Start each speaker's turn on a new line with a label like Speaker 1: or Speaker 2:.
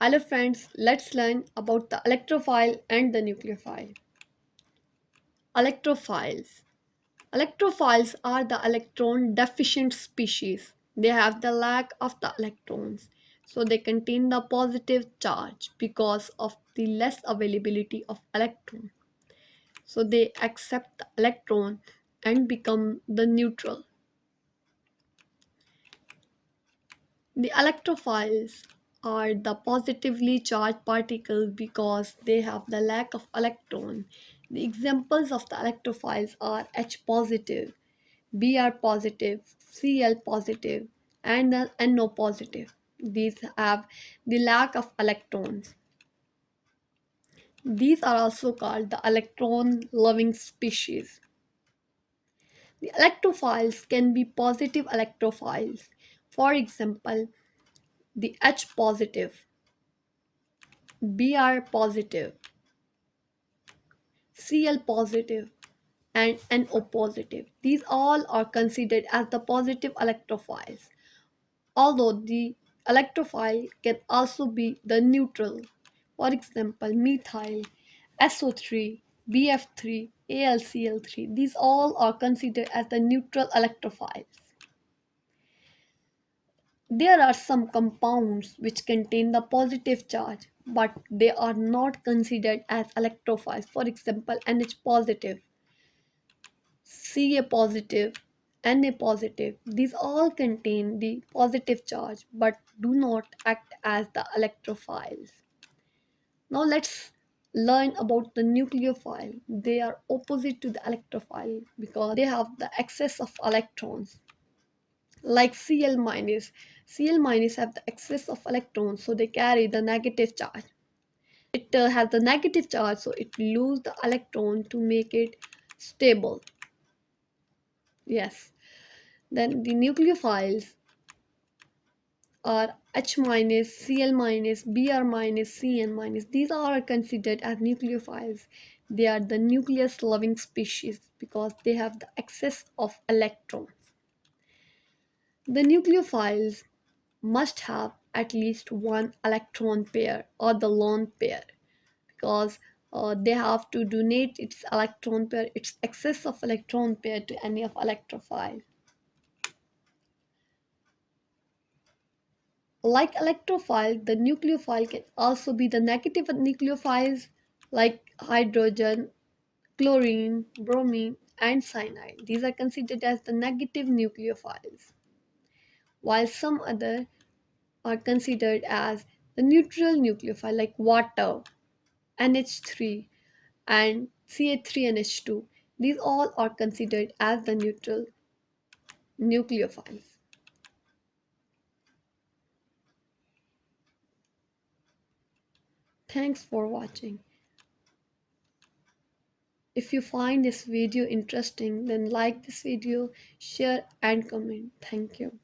Speaker 1: Hello friends, let's learn about the electrophile and the nucleophile. Electrophiles. Electrophiles are the electron deficient species. They have the lack of the electrons, so they contain the positive charge because of the less availability of electron. So they accept the electron and become the neutral. The electrophiles are the positively charged particles because they have the lack of electron. The examples of the electrophiles are H positive, Br positive, Cl positive, and the NO positive. These have the lack of electrons. These are also called the electron loving species. The electrophiles can be positive electrophiles. For example, the H positive, Br positive, Cl positive, and NO positive. These all are considered as the positive electrophiles, although the electrophile can also be the neutral. For example, methyl, SO3, BF3, AlCl3. These all are considered as the neutral electrophiles. There are some compounds which contain the positive charge, but they are not considered as electrophiles. For example, NH positive, Ca positive, Na positive. These all contain the positive charge but do not act as the electrophiles. Now let's learn about the nucleophile. They are opposite to the electrophile because they have the excess of electrons like Cl minus. Cl minus have the excess of electrons, so they carry the negative charge. It has the negative charge, so it lose the electron to make it stable. Yes. Then the nucleophiles are H minus, Cl minus, Br minus, Cn minus. These are considered as nucleophiles. They are the nucleus loving species because they have the excess of electrons. The nucleophiles must have at least one electron pair or the lone pair because they have to donate its electron pair, its excess of electron pair to any of electrophile. Like electrophile, the nucleophile can also be the negative nucleophiles like hydrogen, chlorine, bromine, and cyanide. These are considered as the negative nucleophiles, while some other are considered as the neutral nucleophile like water, NH3, and Ca3NH2. These all are considered as the neutral nucleophiles. Thanks for watching. If you find this video interesting, then like this video, share and comment. Thank you.